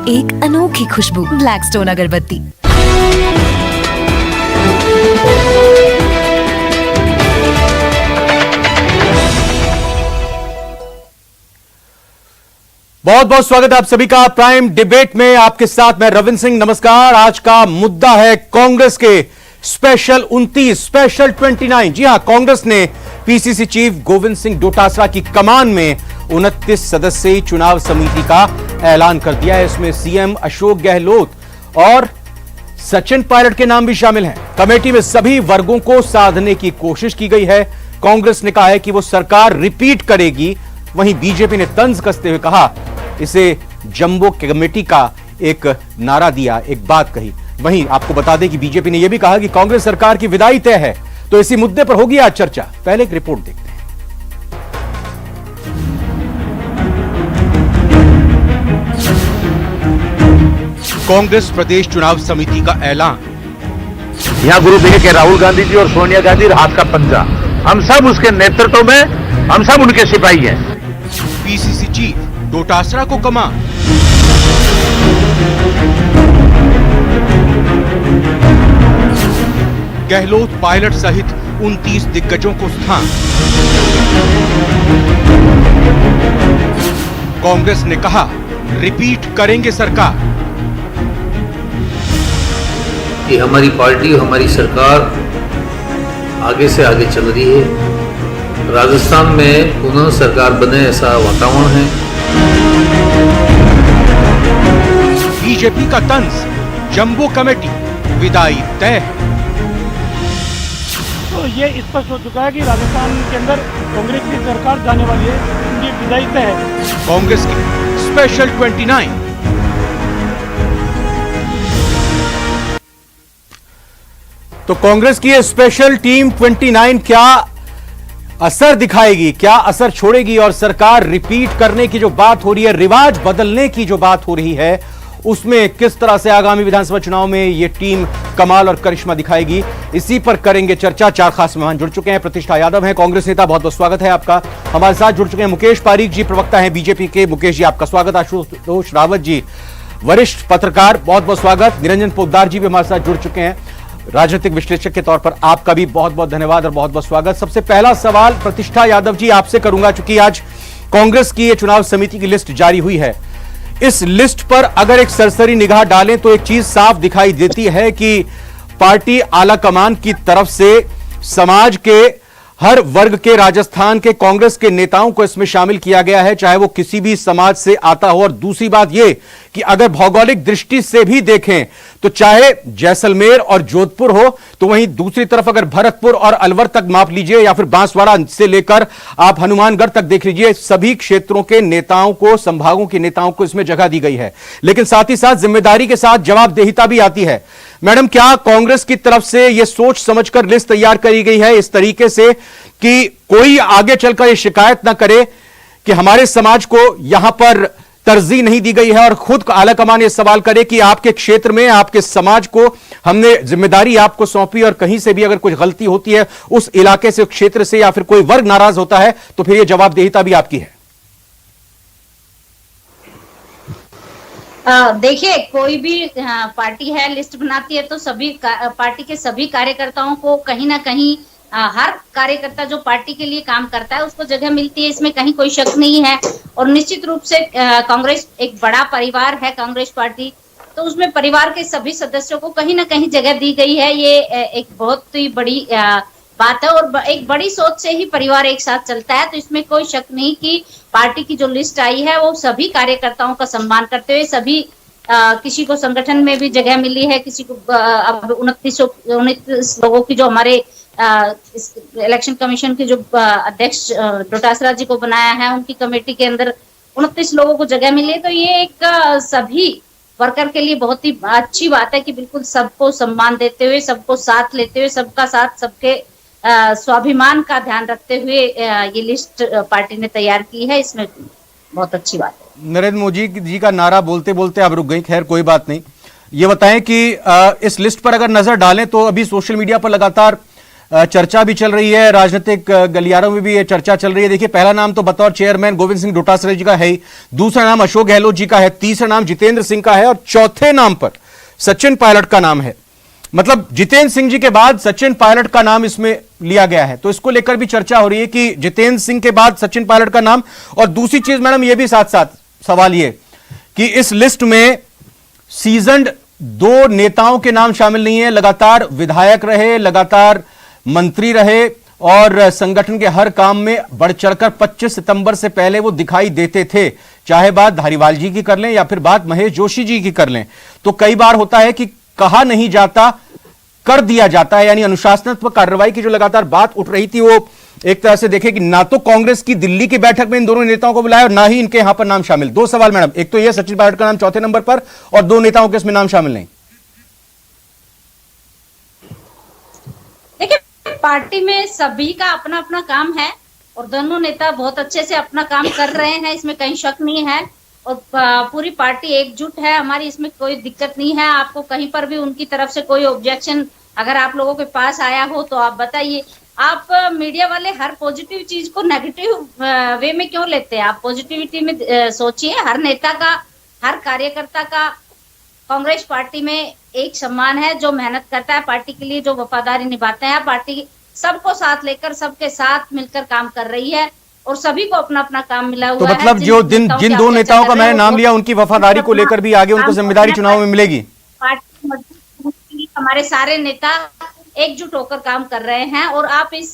एक अनोखी खुशबू ब्लैकस्टोन अगरबत्ती। बहुत बहुत स्वागत है आप सभी का प्राइम डिबेट में। आपके साथ मैं रविंद्र सिंह। नमस्कार। आज का मुद्दा है कांग्रेस के स्पेशल 29 स्पेशल 29। जी हां, कांग्रेस ने पीसीसी चीफ गोविंद सिंह डोटासरा की कमान में 29 सदस्यीय चुनाव समिति का ऐलान कर दिया है। इसमें सीएम अशोक गहलोत और सचिन पायलट के नाम भी शामिल हैं। कमेटी में सभी वर्गों को साधने की कोशिश की गई है। कांग्रेस ने कहा है कि वो सरकार रिपीट करेगी। वहीं बीजेपी ने तंज कसते हुए कहा, इसे जंबो कमेटी का एक नारा दिया, एक बात कही। वहीं आपको बता दें कि बीजेपी ने यह भी कहा कि कांग्रेस सरकार की विदाई तय है। तो इसी मुद्दे पर होगी आज चर्चा। पहले एक रिपोर्ट देखते हैं। कांग्रेस प्रदेश चुनाव समिति का ऐलान। यहाँ ग्रुप ए के राहुल गांधी जी और सोनिया गांधी हाथ का पंजा, हम सब उसके नेतृत्व में, हम सब उनके सिपाही हैं। पीसीसी चीफ डोटासरा को कमान। गहलोत पायलट सहित 29 दिग्गजों को स्थान। कांग्रेस ने कहा, रिपीट करेंगे सरकार। कि हमारी पार्टी, हमारी सरकार आगे से आगे चल रही है। राजस्थान में पुनः सरकार बने ऐसा वातावरण है। बीजेपी का तंज, जंबो कमेटी विदाई तय। तो ये स्पष्ट हो चुका है कि राजस्थान के अंदर कांग्रेस की सरकार जाने वाली है, उनकी विदाई तय है। कांग्रेस की स्पेशल 29। तो कांग्रेस की ये स्पेशल टीम 29 क्या असर दिखाएगी, क्या असर छोड़ेगी, और सरकार रिपीट करने की जो बात हो रही है, रिवाज बदलने की जो बात हो रही है, उसमें किस तरह से आगामी विधानसभा चुनाव में ये टीम कमाल और करिश्मा दिखाएगी, इसी पर करेंगे चर्चा। चार खास मेहमान जुड़ चुके हैं। प्रतिष्ठा यादव हैं, कांग्रेस नेता, बहुत बहुत स्वागत है आपका। हमारे साथ जुड़ चुके हैं मुकेश पारीक जी, प्रवक्ता हैं बीजेपी के। मुकेश जी, आपका स्वागत। आशुतोष रावत जी, वरिष्ठ पत्रकार, बहुत बहुत स्वागत। निरंजन पोद्दार जी भी हमारे साथ जुड़ चुके हैं, राजनीतिक विश्लेषक के तौर पर आपका भी बहुत बहुत धन्यवाद और बहुत बहुत स्वागत। सबसे पहला सवाल प्रतिष्ठा यादव जी आपसे करूंगा, चूंकि आज कांग्रेस की ये चुनाव समिति की लिस्ट जारी हुई है। इस लिस्ट पर अगर एक सरसरी निगाह डालें तो एक चीज साफ दिखाई देती है कि पार्टी आला कमान की तरफ से समाज के हर वर्ग के, राजस्थान के कांग्रेस के नेताओं को इसमें शामिल किया गया है, चाहे वो किसी भी समाज से आता हो। और दूसरी बात यह कि अगर भौगोलिक दृष्टि से भी देखें तो चाहे जैसलमेर और जोधपुर हो, तो वहीं दूसरी तरफ अगर भरतपुर और अलवर तक माप लीजिए, या फिर बांसवाड़ा से लेकर आप हनुमानगढ़ तक देख लीजिए, सभी क्षेत्रों के नेताओं को, संभागों के नेताओं को इसमें जगह दी गई है। लेकिन साथ ही साथ जिम्मेदारी के साथ जवाबदेहिता भी आती है। मैडम, क्या कांग्रेस की तरफ से यह सोच समझकर लिस्ट तैयार करी गई है इस तरीके से कि कोई आगे चलकर यह शिकायत ना करे कि हमारे समाज को यहां पर तरजीह नहीं दी गई है, और खुद आलाकमान ये सवाल करे कि आपके क्षेत्र में, आपके समाज को हमने जिम्मेदारी आपको सौंपी, और कहीं से भी अगर कुछ गलती होती है उस इलाके से, क्षेत्र से, या फिर कोई वर्ग नाराज होता है, तो फिर यह जवाबदेहिता भी आपकी है। देखिए, कोई भी पार्टी है, लिस्ट बनाती है तो सभी पार्टी के सभी कार्यकर्ताओं को कहीं ना कहीं, हर कार्यकर्ता जो पार्टी के लिए काम करता है उसको जगह मिलती है, इसमें कहीं कोई शक नहीं है। और निश्चित रूप से कांग्रेस एक बड़ा परिवार है, कांग्रेस पार्टी, तो उसमें परिवार के सभी सदस्यों को कहीं ना कहीं जगह दी गई है। ये एक बहुत ही बड़ी बात है, और एक बड़ी सोच से ही परिवार एक साथ चलता है। तो इसमें कोई शक नहीं कि पार्टी की जो लिस्ट आई है वो सभी कार्यकर्ताओं का सम्मान करते हुए, सभी किसी को संगठन में भी जगह मिली है, किसी को अब 29 लोगों की जो हमारे इलेक्शन कमीशन के जो अध्यक्ष डोटासरा जी को बनाया है, उनकी कमेटी के अंदर 29 लोगों को जगह मिली है। तो ये एक सभी वर्कर के लिए बहुत ही अच्छी बात है कि बिल्कुल सबको सम्मान देते हुए, सबको साथ लेते हुए, सबका साथ, सबके स्वाभिमान का ध्यान रखते हुए ये लिस्ट पार्टी ने तैयार की है। इसमें बहुत अच्छी बात है। नरेंद्र मोदी जी का नारा बोलते बोलते अब रुक गई, खैर कोई बात नहीं। ये बताएं कि इस लिस्ट पर अगर नजर डालें तो अभी सोशल मीडिया पर लगातार चर्चा भी चल रही है, राजनीतिक गलियारों में भी ये चर्चा चल रही है। देखिए, पहला नाम तो बतौर चेयरमैन गोविंद सिंह डोटासरा जी का है ही, दूसरा नाम अशोक गहलोत जी का है, तीसरा नाम जितेंद्र सिंह का है और चौथे नाम पर सचिन पायलट का नाम है। मतलब जितेंद्र सिंह जी के बाद सचिन पायलट का नाम इसमें लिया गया है। तो इसको लेकर भी चर्चा हो रही है कि जितेंद्र सिंह के बाद सचिन पायलट का नाम। और दूसरी चीज मैडम, यह भी साथ साथ सवाल ये कि इस लिस्ट में सीजन्ड 2 नेताओं के नाम शामिल नहीं है। लगातार विधायक रहे, लगातार मंत्री रहे और संगठन के हर काम में बढ़ चढ़कर 25 सितंबर से पहले वो दिखाई देते थे, चाहे बात धारीवाल जी की कर लें या फिर बात महेश जोशी जी की कर लें। तो कई बार होता है कि कहा नहीं जाता, कर दिया जाता है, यानी अनुशासनात्मक कार्रवाई की जो लगातार बात उठ रही थी, वो एक तरह से देखें कि ना तो कांग्रेस की दिल्ली की बैठक में इन दोनों नेताओं को बुलाया और ना ही इनके यहां पर नाम शामिल। 2 सवाल मैडम, एक तो ये सचिन पायलट का नाम चौथे नंबर पर और 2 नेताओं के इसमें नाम शामिल नहीं। देखिए, पार्टी में सभी का अपना अपना काम है और दोनों नेता बहुत अच्छे से अपना काम कर रहे हैं, इसमें कहीं शक नहीं है। और पूरी पार्टी एकजुट है हमारी, इसमें कोई दिक्कत नहीं है। आपको कहीं पर भी उनकी तरफ से कोई ऑब्जेक्शन अगर आप लोगों के पास आया हो तो आप बताइए। आप मीडिया वाले हर पॉजिटिव चीज को नेगेटिव वे में क्यों लेते हैं? आप पॉजिटिविटी में सोचिए। हर नेता का, हर कार्यकर्ता का कांग्रेस पार्टी में एक सम्मान है, जो मेहनत करता है पार्टी के लिए, जो वफादारी निभाते हैं। पार्टी सबको साथ लेकर, सबके साथ मिलकर काम कर रही है और सभी को अपना अपना काम मिला हुआ है। तो मतलब जो जिन 2 नेताओं का मैंने नाम लिया, उनकी वफादारी को लेकर भी आगे उनको जिम्मेदारी चुनाव में मिलेगी। पार्टी मजबूत के लिए हमारे सारे नेता एकजुट होकर काम कर रहे हैं। और आप इस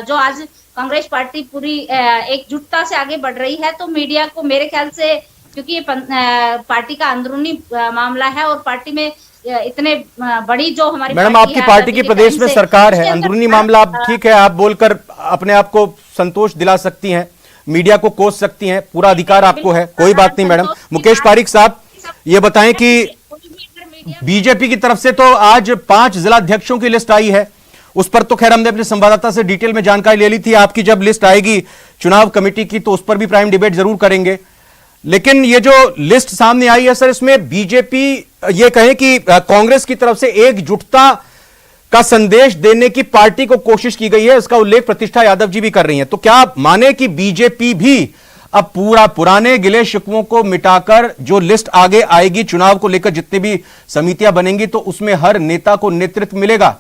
जो आज कांग्रेस पार्टी पूरी एकजुटता से आगे बढ़ रही है, तो मीडिया को मेरे ख्याल से, क्योंकि ये पार्टी का अंदरूनी मामला है और पार्टी में इतने बड़ी जो हमारी मैडम आपकी पार्टी की प्रदेश में सरकार है, अंदरूनी मामला आप ठीक है, आप बोलकर अपने आप को संतोष दिला सकती हैं, मीडिया को कोस सकती हैं, पूरा अधिकार आपको है, कोई बात नहीं मैडम। मुकेश पारिक साहब, ये बताएं कि बीजेपी की तरफ से तो आज 5 जिलाध्यक्षों की लिस्ट आई है, उस पर तो खैर हमने अपने संवाददाता से डिटेल में जानकारी ले ली थी। आपकी जब लिस्ट आएगी चुनाव कमेटी की तो उस पर भी प्राइम डिबेट जरूर करेंगे। लेकिन ये जो लिस्ट सामने आई है सर, इसमें बीजेपी ये कहे कि कांग्रेस की तरफ से एकजुटता का संदेश देने की पार्टी को कोशिश की गई है, इसका उल्लेख प्रतिष्ठा यादव जी भी कर रही हैं। तो क्या माने कि बीजेपी भी अब पूरा पुराने गिले शिकवों को मिटाकर जो लिस्ट आगे आएगी चुनाव को लेकर, जितनी भी समितियां बनेंगी तो उसमें हर नेता को नेतृत्व मिलेगा?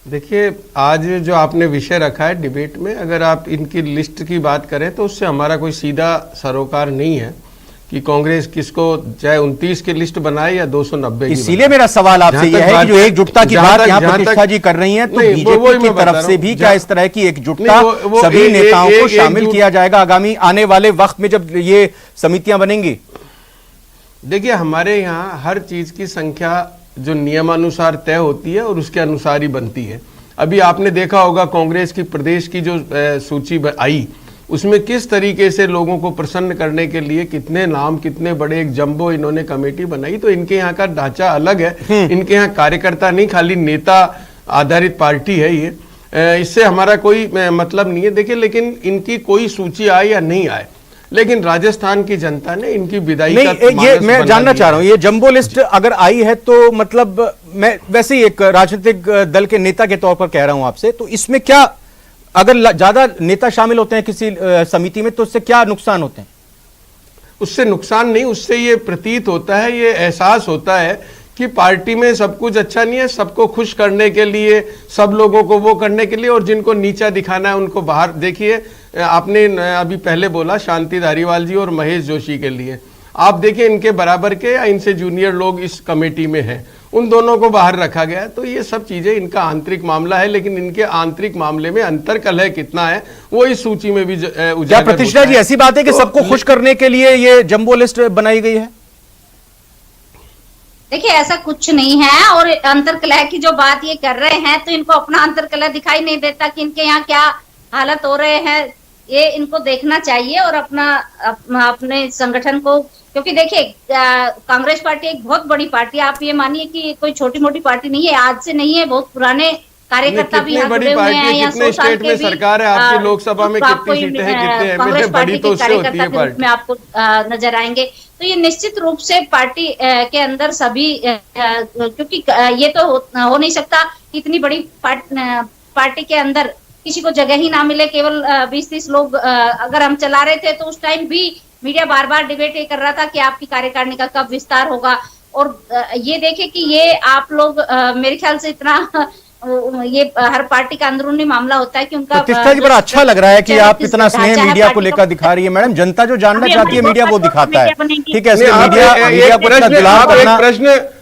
देखिए, आज जो आपने विषय रखा है डिबेट में, अगर आप इनकी लिस्ट की बात करें तो उससे हमारा कोई सीधा सरोकार नहीं है कि कांग्रेस किसको चाहे 29 की लिस्ट बनाए या 290 की। इसीलिए मेरा सवाल आपसे यह है कि जो एकजुटता की बात यहाँ प्रतिष्ठा जी कर रही हैं, तो बीजेपी की तरफ से भी क्या इस तरह की एकजुटता सभी नेताओं को शामिल किया जाएगा आगामी आने वाले वक्त में जब ये समितियां बनेंगी? देखिए, हमारे यहाँ हर चीज की संख्या जो नियमानुसार तय होती है और उसके अनुसार ही बनती है। अभी आपने देखा होगा कांग्रेस की प्रदेश की जो सूची आई, उसमें किस तरीके से लोगों को प्रसन्न करने के लिए कितने नाम, कितने बड़े एक जंबो इन्होंने कमेटी बनाई। तो इनके यहाँ का ढांचा अलग है, इनके यहाँ कार्यकर्ता नहीं, खाली नेता आधारित पार्टी है ये। इससे हमारा कोई मतलब नहीं है। देखिए, लेकिन इनकी कोई सूची आए या नहीं आए, लेकिन राजस्थान की जनता ने इनकी विदाई का ये मैं जानना चाह रहा हूं, ये जंबो लिस्ट अगर आई है तो मतलब मैं वैसे ही एक राजनीतिक दल के नेता के तौर पर कह रहा हूं आपसे, तो इसमें क्या अगर ज्यादा नेता शामिल होते हैं किसी समिति में तो उससे क्या नुकसान होते हैं? उससे नुकसान नहीं, उससे ये प्रतीत होता है, ये एहसास होता है कि पार्टी में सब कुछ अच्छा नहीं है, सबको खुश करने के लिए, सब लोगों को वो करने के लिए, और जिनको नीचा दिखाना है उनको बाहर। देखिए, आपने अभी पहले बोला शांति धारीवाल जी और महेश जोशी के लिए, आप देखिए इनके बराबर के या इनसे जूनियर लोग इस कमेटी में हैं, उन दोनों को बाहर रखा गया है। तो ये सब चीजें इनका आंतरिक मामला है, लेकिन इनके आंतरिक मामले में अंतर कलह कितना है वो इस सूची में भी क्या प्रतिष्ठा जी ऐसी बात है कि सबको खुश करने के लिए ये जंबो लिस्ट बनाई गई है? देखिए, ऐसा कुछ नहीं है। और अंतरकलह की जो बात ये कर रहे हैं, तो इनको अपना अंतरकलह दिखाई नहीं देता कि इनके यहाँ क्या हालत हो रहे हैं, ये इनको देखना चाहिए और अपने संगठन को, क्योंकि देखिए कांग्रेस पार्टी एक बहुत बड़ी पार्टी है। आप ये मानिए कि कोई छोटी मोटी पार्टी नहीं है, आज से नहीं है, बहुत पुराने कार्यकर्ता भी यहाँ जुड़े हुए हैं, या 100 साल स्टेट के में भी सरकार है आपकी, लोकसभा में तो आपको कितनी सीटें हैं, कितने एमएलए, कांग्रेस बड़ी पार्टी तो के उससे होती है कार्यकर्ता के रूप में आपको नजर आएंगे। तो ये निश्चित रूप से पार्टी के अंदर सभी, क्योंकि ये तो हो नहीं सकता कि इतनी बड़ी पार्टी के अंदर किसी को जगह ही ना मिले, केवल 20-30 लोग अगर हम चला रहे थे तो उस टाइम भी मीडिया बार बार डिबेट ये कर रहा था कि आपकी कार्यकारिणी का कब विस्तार होगा। और ये देखे कि ये आप लोग मेरे ख्याल से इतना ये हर पार्टी का अंदरूनी मामला होता है कि उनका प्रतिष्ठा जी, बड़ा अच्छा लग रहा है कि आप इतना स्नेह मीडिया को लेकर दिखा रही है। मैडम, जनता जो जानना चाहती है मीडिया वो दिखाता है, ठीक है? मीडिया को इतना दुलार करना।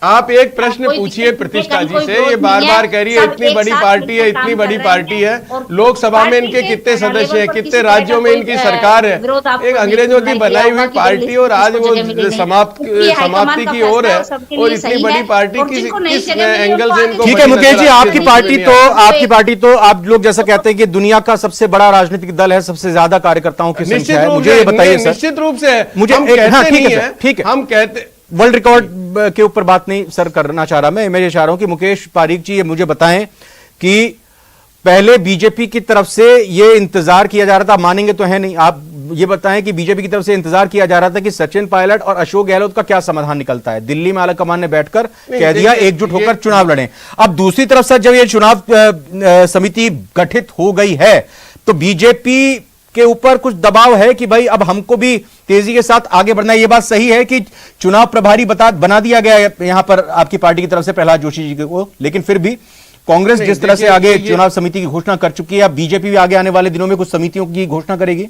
आप एक प्रश्न पूछिए प्रतिष्ठा जी से, ये बार बार कह रही है इतनी बड़ी पार्टी है, इतनी बड़ी पार्टी है, लोकसभा में इनके कितने सदस्य हैं, कितने राज्यों में इनकी सरकार है, एक अंग्रेजों की बनाई हुई पार्टी, और आज वो समाप्ति की ओर है, और इतनी बड़ी पार्टी किस एंगल से इनको। ठीक है मुकेश जी, आपकी पार्टी तो आप लोग जैसा कहते हैं कि दुनिया का सबसे बड़ा राजनीतिक दल है, सबसे ज्यादा कार्यकर्ताओं की संख्या है, मुझे ये बताइए सर। निश्चित रूप से मुझे ठीक है, हम कहते वर्ल्ड रिकॉर्ड के ऊपर बात नहीं सर करना चाह रहा मैं ये चाह रहा हूं कि मुकेश पारीक जी ये मुझे बताएं कि पहले बीजेपी की तरफ से ये इंतजार किया जा रहा था, मानेंगे तो है नहीं, आप ये बताएं कि बीजेपी की तरफ से इंतजार किया जा रहा था कि सचिन पायलट और अशोक गहलोत का क्या समाधान निकलता है। दिल्ली में आलाकमान ने बैठकर कह दिया एकजुट होकर चुनाव लड़ें। अब दूसरी तरफ से जब ये चुनाव समिति गठित हो गई है तो बीजेपी के ऊपर कुछ दबाव है कि भाई अब हमको भी तेजी के साथ आगे बढ़ना है। यह बात सही है कि चुनाव प्रभारी बना दिया गया है यहां पर आपकी पार्टी की तरफ से प्रहलाद जोशी जी को, लेकिन फिर भी कांग्रेस जिस तरह से आगे चुनाव समिति की घोषणा कर चुकी है, अब बीजेपी भी आगे आने वाले दिनों में कुछ समितियों की घोषणा करेगी।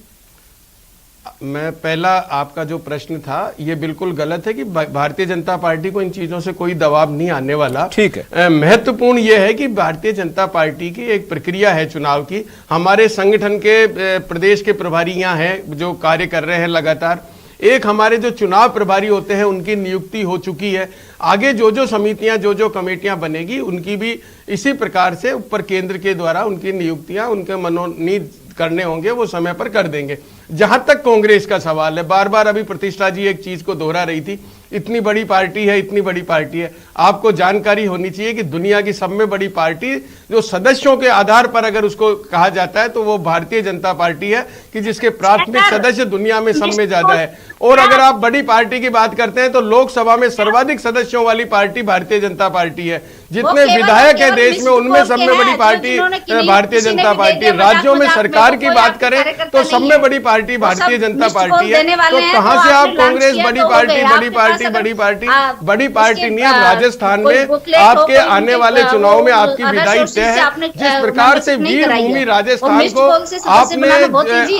मैं पहला आपका जो प्रश्न था ये बिल्कुल गलत है कि भारतीय जनता पार्टी को इन चीजों से कोई दबाव नहीं आने वाला। ठीक है, महत्वपूर्ण यह है कि भारतीय जनता पार्टी की एक प्रक्रिया है चुनाव की। हमारे संगठन के प्रदेश के प्रभारी यहाँ हैं जो कार्य कर रहे हैं लगातार। एक हमारे जो चुनाव प्रभारी होते हैं उनकी नियुक्ति हो चुकी है। आगे जो समितियां जो कमेटियां बनेगी उनकी भी इसी प्रकार से ऊपर केंद्र के द्वारा उनकी नियुक्तियां उनके मनोनीत करने होंगे, वो समय पर कर देंगे। जहां तक कांग्रेस का सवाल है, बार बार अभी प्रतिष्ठा जी एक चीज को दोहरा रही थी, इतनी बड़ी पार्टी है, इतनी बड़ी पार्टी है। आपको जानकारी होनी चाहिए कि दुनिया की सब में बड़ी पार्टी जो सदस्यों के आधार पर अगर उसको कहा जाता है तो वो भारतीय जनता पार्टी है कि जिसके प्राथमिक सदस्य दुनिया में सब में ज्यादा है। और अगर आप बड़ी पार्टी की बात करते हैं तो लोकसभा में सर्वाधिक सदस्यों वाली पार्टी भारतीय जनता पार्टी है। जितने विधायक है देश में उनमें सब में बड़ी पार्टी भारतीय जनता पार्टी है। राज्यों में सरकार की बात करें तो सब में बड़ी पार्टी भारतीय जनता पार्टी है। तो कहां से आप कांग्रेस बड़ी पार्टी बड़ी पार्टी नहीं है। राजस्थान में आपके आने वाले चुनाव में आपकी विदाई तय है। जिस प्रकार से वीर भूमि राजस्थान को आपने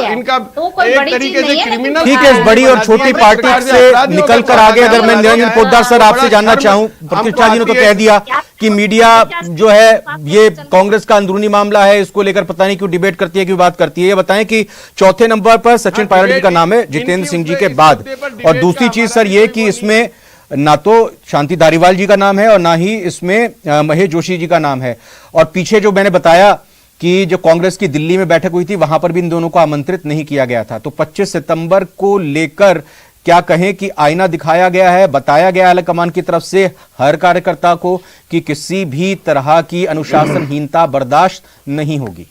इनका एक तरीके से क्रिमिनल, ठीक है, बड़ी और छोटी पार्टी से निकलकर आगे अगर मैं निरंजन पोद्दार सर आपसे जानना चाहूं, प्रतिष्ठा जी ने तो कह दिया कि मीडिया जो है ये कांग्रेस का अंदरूनी मामला है, इसको लेकर पता नहीं क्यों डिबेट करती है, क्यों बात करती है। ये बताएं कि चौथे नंबर पर सचिन पायलट जी का नाम है जितेंद्र सिंह जी के बाद, और दूसरी चीज सर ये कि इसमें ना तो शांति धारीवाल जी का नाम है और ना ही इसमें महेश जोशी जी का नाम है। और पीछे जो मैंने बताया कि जो कांग्रेस की दिल्ली में बैठक हुई थी वहां पर भी इन दोनों को आमंत्रित नहीं किया गया था। तो 25 सितंबर को लेकर क्या कहें कि आईना दिखाया गया है, बताया गया है कमान की तरफ से हर कार्यकर्ता को कि किसी भी तरह की अनुशासनहीनता बर्दाश्त नहीं होगी।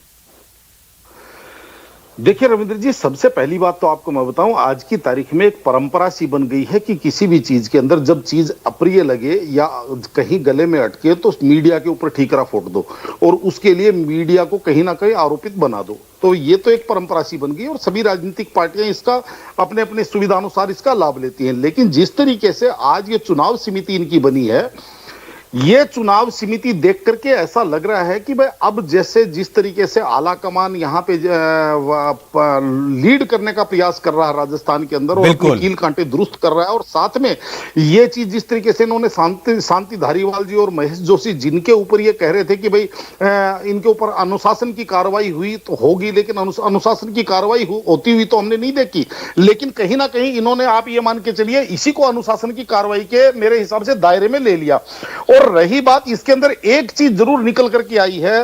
देखिए रविंद्र जी, सबसे पहली बात तो आपको मैं बताऊं, आज की तारीख में एक परंपरा सी बन गई है कि किसी भी चीज के अंदर जब चीज अप्रिय लगे या कहीं गले में अटके तो मीडिया के ऊपर ठीकरा फोड़ दो और उसके लिए मीडिया को कहीं ना कहीं आरोपित बना दो। तो ये तो एक परंपरा सी बन गई और सभी राजनीतिक पार्टियां इसका अपने अपने सुविधानुसार इसका लाभ लेती हैं। लेकिन जिस तरीके से आज ये चुनाव समिति इनकी बनी है, ये चुनाव समिति देख करके ऐसा लग रहा है कि भाई अब जैसे जिस तरीके से आला कमान यहाँ पे लीड करने का प्रयास कर रहा है राजस्थान के अंदर और अपनी कील कांटे दुरुस्त कर रहा है, और साथ में ये चीज जिस तरीके से इन्होंने शांति धारीवाल जी और महेश जोशी जिनके ऊपर ये कह रहे थे कि भाई इनके ऊपर अनुशासन की कार्रवाई हुई तो होगी, लेकिन अनुशासन की कार्रवाई होती हुई तो हमने नहीं देखी। लेकिन कहीं ना कहीं इन्होंने, आप ये मान के चलिए, इसी को अनुशासन की कार्रवाई के मेरे हिसाब से दायरे में ले लिया। और रही बात इसके अंदर एक चीज जरूर निकल करके आई है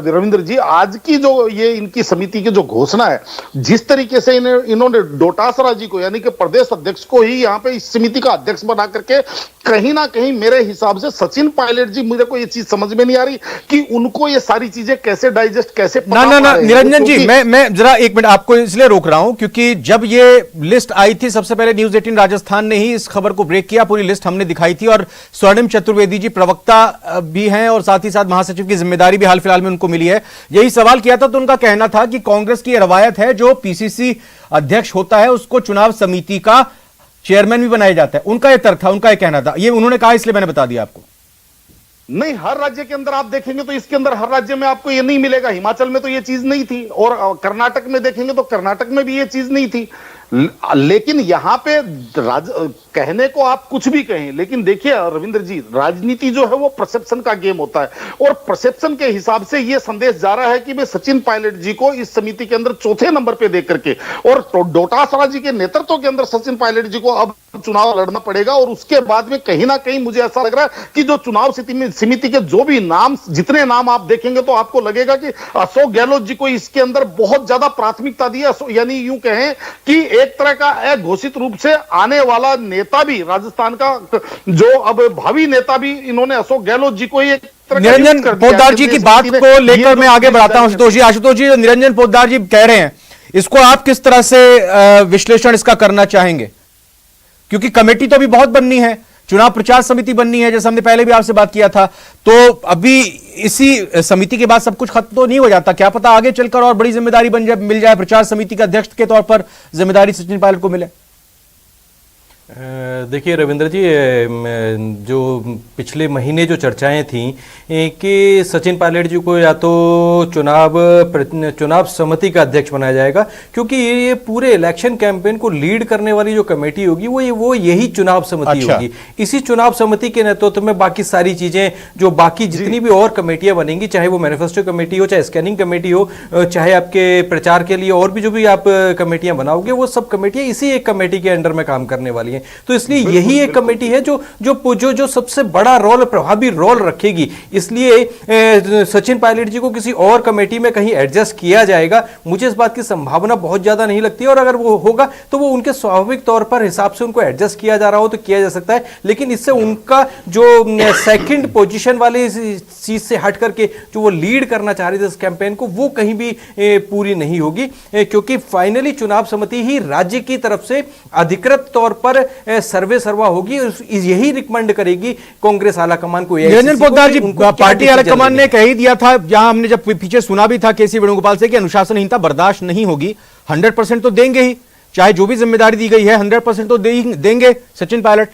रविंद्र जी, आज की जो ये इनकी समिति की जो घोषणा है, जिस तरीके से इन्होंने डोटासरा जी को यानी कि प्रदेश अध्यक्ष को ही यहाँ पे इस समिति का अध्यक्ष बना करके, कहीं ना कहीं मेरे हिसाब से सचिन पायलट जी, मुझे को ये चीज समझ में नहीं आ रही कि उनको ये सारी चीजें कैसे डाइजेस्ट कैसे ना निरंजन जी, मैं जरा एक मिनट आपको इसलिए रोक रहा हूं क्योंकि जब ये लिस्ट आई थी सबसे पहले न्यूज 18 राजस्थान ने ही इस खबर को ब्रेक किया, पूरी लिस्ट हमने दिखाई थी और स्वर्णिम चतुर्वेदी जी प्रवक्ता भी हैं और साथ ही साथ महासचिव की जिम्मेदारी भी हाल फिलहाल में उनको मिली है। यही सवाल किया था तो उनका कहना था कि कांग्रेस की रवायत है जो पीसीसी अध्यक्ष होता है उसको चुनाव समिति का चेयरमैन भी बनाया जाता है, उनका यह तर्क था, उनका यह कहना था, ये उन्होंने कहा इसलिए मैंने बता दिया आपको। नहीं, हर राज्य के अंदर आप देखेंगे तो इसके अंदर हर राज्य में आपको ये नहीं मिलेगा। हिमाचल में तो ये चीज नहीं थी और कर्नाटक में देखेंगे तो कर्नाटक में भी ये चीज नहीं थी। लेकिन यहां पे कहने को आप कुछ भी कहें, लेकिन देखिए रविंद्र जी, राजनीति जो है वो परसेप्शन का गेम होता है और परसेप्शन के हिसाब से ये संदेश जा रहा है कि मैं सचिन पायलट जी को इस समिति के अंदर चौथे नंबर पे देख करके और डोटासरा जी के नेतृत्व के अंदर सचिन पायलट जी को अब चुनाव लड़ना पड़ेगा और उसके बाद में कहीं ना कहीं मुझे ऐसा लग रहा है कि जो चुनाव समिति के जो भी नाम, जितने नाम आप देखेंगे तो आपको लगेगा कि अशोक गहलोत जी को इसके अंदर बहुत ज्यादा प्राथमिकता दी है। यानी यूं कहें कि एक तरह का घोषित रूप से आने वाला नेता भी, राजस्थान का जो अब भावी नेता भी, इन्होंने अशोक गहलोत जी को ही निरंजन पोद्दार जी की बात को लेकर मैं आगे बढ़ाता हूं। आशुतोष जी, निरंजन पोद्दार जी कह रहे हैं, इसको आप किस तरह से विश्लेषण इसका करना चाहेंगे? क्योंकि कमेटी तो अभी बहुत बननी है, चुनाव प्रचार समिति बननी है, जैसे हमने पहले भी आपसे बात किया था, तो अभी इसी समिति के बाद सब कुछ खत्म तो नहीं हो जाता, क्या पता आगे चलकर और बड़ी जिम्मेदारी मिल जाए, प्रचार समिति का अध्यक्ष के तौर पर जिम्मेदारी सचिन पायलट को मिले। देखिए रविंद्र जी, जो पिछले महीने जो चर्चाएं थीं कि सचिन पायलट जी को या तो चुनाव समिति का अध्यक्ष बनाया जाएगा, क्योंकि ये पूरे इलेक्शन कैंपेन को लीड करने वाली जो कमेटी होगी वो यही चुनाव समिति होगी। इसी चुनाव समिति के नेतृत्व में बाकी सारी चीजें, जो बाकी जितनी भी और कमेटियां बनेंगी, चाहे वो मैनिफेस्टो कमेटी हो, चाहे स्कैनिंग कमेटी हो, चाहे आपके प्रचार के लिए और भी जो भी आप कमेटियां बनाओगे, वो सब कमेटियां इसी एक कमेटी के अंडर में काम करने वाली हैं। तो इसलिए यही एक कमेटी है जो सबसे बड़ा रोल, प्रभावी रोल रखेगी। इसलिए सचिन पायलट जी को किसी और कमेटी में कहीं एडजस्ट किया जाएगा, मुझे इस बात की संभावना बहुत ज्यादा नहीं लगती है। और अगर वो होगा तो वो उनके स्वाभाविक तौर पर हिसाब से उनको एडजस्ट किया जा रहा हो तो किया जा सकता है, लेकिन इससे उनका जो सेकंड पोजीशन वाली चीज से हट करके जो वो लीड करना चाह रही थी इस कैंपेन को, वो कहीं भी पूरी नहीं होगी, क्योंकि फाइनली चुनाव समिति ही राज्य की तरफ से अधिकृत तौर पर सर्वे सर्वा होगी, यही रिकमेंड करेगी कांग्रेस आलाकमान को। निरंजन पोद्दार जी, पार्टी आलाकमान ने कह ही दिया था, जहां हमने जब पीछे सुना भी था केसी वेणुगोपाल से कि अनुशासनहीनता बर्दाश्त नहीं होगी, 100% तो देंगे ही, चाहे जो भी जिम्मेदारी दी गई है 100% तो देंगे सचिन पायलट।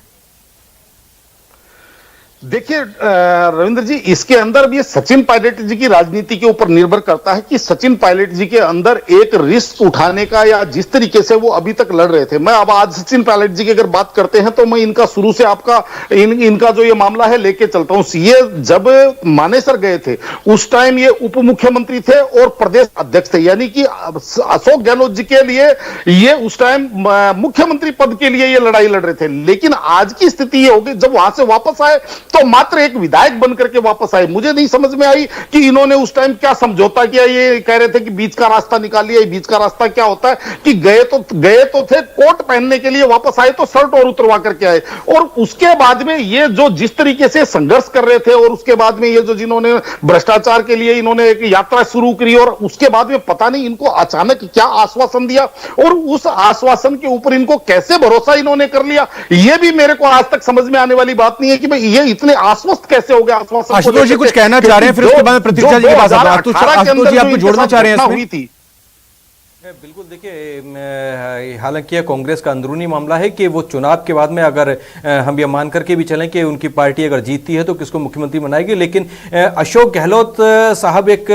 देखिए रविंद्र जी, इसके अंदर भी सचिन पायलट जी की राजनीति के ऊपर निर्भर करता है कि सचिन पायलट जी के अंदर एक रिस्क उठाने का, या जिस तरीके से वो अभी तक लड़ रहे थे। मैं अब आज सचिन पायलट जी की अगर बात करते हैं तो मैं इनका शुरू से आपका इनका जो ये मामला है लेके चलता हूं। ये जब मानेसर गए थे उस टाइम ये उप मुख्यमंत्री थे और प्रदेश अध्यक्ष थे, यानी कि अशोक गहलोत जी के लिए ये उस टाइम मुख्यमंत्री पद के लिए ये लड़ाई लड़ रहे थे। लेकिन आज की स्थिति ये होगी, जब वहां से वापस आए तो मात्र एक विधायक बनकर के वापस आए। मुझे नहीं समझ में आई कि इन्होंने उस टाइम क्या समझौता किया। ये कह रहे थे कि बीच का रास्ता निकाल लिया। बीच का रास्ता क्या होता है कि गए तो थे कोट पहनने के लिए, वापस आए तो शर्ट और उतरवा करके आए। और उसके बाद में ये जो जिस तरीके से संघर्ष कर रहे थे, और उसके बाद में ये जो जिन्होंने भ्रष्टाचार के लिए इन्होंने एक यात्रा शुरू करी, और उसके बाद में पता नहीं इनको अचानक क्या आश्वासन दिया और उस आश्वासन के ऊपर इनको कैसे भरोसा इन्होंने कर लिया, ये भी मेरे को आज तक समझ में आने वाली बात नहीं है कि भाई ये इतने आश्वस्त कैसे हो गया। आशुतोष जी कुछ कहना चाह रहे हैं, फिर उसके बाद प्रतीक्षा जी के पास आता हूं। आशुतोष जी आपको जोड़ना चाह रहे हैं इसमें? बिल्कुल, देखिए हालांकि यह कांग्रेस का अंदरूनी मामला है कि वो चुनाव के बाद में अगर हम ये मान करके भी चलें कि उनकी पार्टी अगर जीतती है तो किसको मुख्यमंत्री बनाएगी, लेकिन अशोक गहलोत साहब एक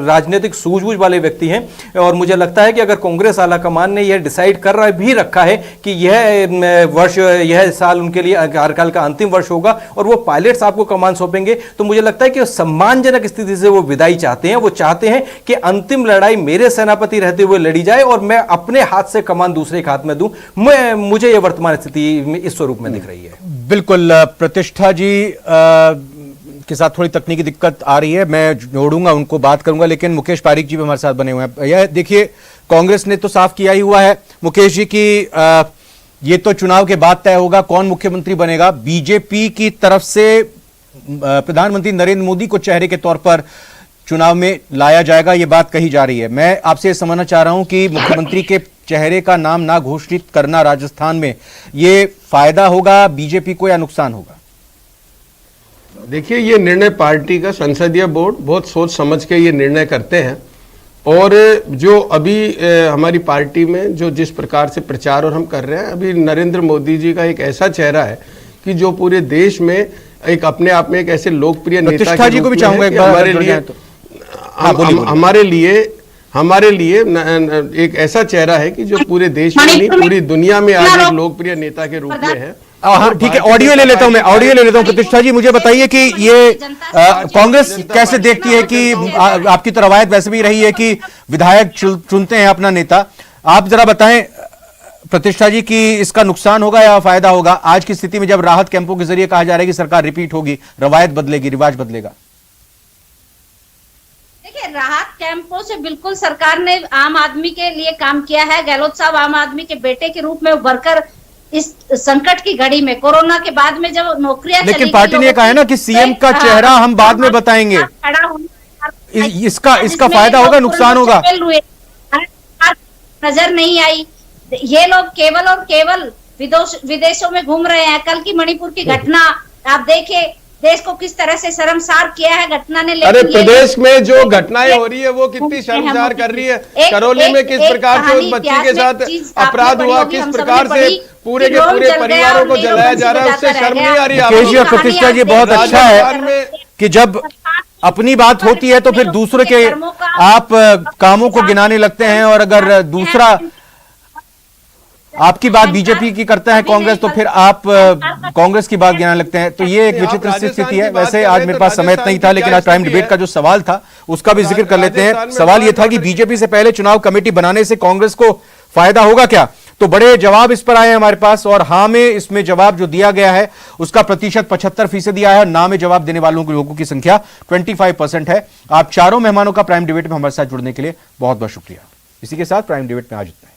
राजनीतिक सूझबूझ वाले व्यक्ति हैं और मुझे लगता है कि अगर कांग्रेस आलाकमान ने यह डिसाइड कर भी रखा है कि यह साल उनके लिए कार्यकाल का अंतिम वर्ष होगा और वो पायलट साहब को कमान सौंपेंगे, तो मुझे लगता है कि सम्मानजनक स्थिति से वो विदाई चाहते हैं। वो चाहते हैं कि अंतिम लड़ाई मेरे सेनापति रहते हुए लड़ी जाए और मैं अपने हाथ से कमान दूसरे के हाथ में दूं। मुझे यह वर्तमान स्थिति इस स्वरूप में दिख रही है। बिल्कुल प्रतिष्ठा जी के साथ थोड़ी तकनीकी दिक्कत आ रही है, मैं जोड़ूंगा उनको, बात करूंगा, लेकिन मुकेश पारीक जी भी हमारे साथ बने हुए हैं। यह देखिए, कांग्रेस ने तो साफ किया ही हुआ है मुकेश जी की ये तो चुनाव के बाद तय होगा कौन मुख्यमंत्री बनेगा। बीजेपी की तरफ से प्रधानमंत्री नरेंद्र मोदी को चेहरे के तौर पर चुनाव में लाया जाएगा, यह बात कही जा रही है। मैं आपसे समझना चाह रहा हूं कि मुख्यमंत्री के चेहरे का नाम ना घोषित करना राजस्थान में, ये फायदा होगा बीजेपी को या नुकसान होगा? देखिए, ये निर्णय पार्टी का संसदीय बोर्ड बहुत सोच समझ के ये निर्णय करते हैं। और जो अभी हमारी पार्टी में जो जिस प्रकार से प्रचार और हम कर रहे हैं, अभी नरेंद्र मोदी जी का एक ऐसा चेहरा है कि जो पूरे देश में एक अपने आप में एक ऐसे लोकप्रिय नेता के जी को भी चाहूंगा एक बार हमारे लिए हमारे लिए एक ऐसा चेहरा है कि जो पूरे देश में नहीं पूरी दुनिया में आज एक लोकप्रिय नेता के रूप में है। हाँ ठीक है, ऑडियो ले लेता हूं मैं, ऑडियो ले लेता हूं। प्रतिष्ठा जी, मुझे बताइए कि ये कांग्रेस कैसे देखती है कि आपकी तो रवायत वैसे भी रही है कि विधायक चुनते हैं अपना नेता, आप जरा बताएं प्रतिष्ठा जी कि इसका नुकसान होगा या फायदा होगा आज की स्थिति में, जब राहत कैंपों के जरिए कहा जा रहा है कि सरकार रिपीट होगी, रवायत बदलेगी, रिवाज बदलेगा? देखिए, राहत कैंपों से बिल्कुल सरकार ने आम आदमी के लिए काम किया है। गहलोत साहब आम आदमी के बेटे के रूप में उभरकर इस संकट की घड़ी में, कोरोना के बाद में जब नौकरियां, लेकिन पार्टी ने कहा है ना कि सीएम का चेहरा हम बाद में बताएंगे, इसका फायदा होगा नुकसान होगा? नजर नहीं आई। ये लोग केवल और केवल विदेशों में घूम रहे हैं। कल की मणिपुर की घटना आप देखिए, देश को किस तरह से शर्मसार किया है घटना ने। अरे प्रदेश में जो घटनाएं हो रही है वो कितनी शर्मसार कर रही है। करौली में किस प्रकार से उस बच्ची के साथ अपराध हुआ, किस प्रकार से पूरे के पूरे परिवारों को जलाया जा रहा है, उससे शर्म नहीं आ रही है? प्रतिष्ठा जी, बहुत अच्छा है कि जब अपनी बात होती है तो फिर दूसरे के आप कामों को गिनाने लगते हैं, और अगर दूसरा आपकी बात बीजेपी की करता है कांग्रेस तो फिर आप कांग्रेस की बात गिनाने लगते हैं। तो ये एक विचित्र स्थिति है। वैसे आज मेरे पास समय नहीं था, लेकिन आज प्राइम डिबेट का जो सवाल था उसका भी जिक्र कर लेते हैं। सवाल ये था कि बीजेपी से पहले चुनाव कमेटी बनाने से कांग्रेस को फायदा होगा क्या? तो बड़े जवाब इस पर आए हैं हमारे पास, और हाँ में इसमें जवाब जो दिया गया है उसका प्रतिशत 75% आया है, और ना में जवाब देने वालों के लोगों की संख्या 25% है। आप चारों मेहमानों का प्राइम डिबेट में हमारे साथ जुड़ने के लिए बहुत बहुत शुक्रिया। इसी के साथ प्राइम डिबेट में आज इतना है।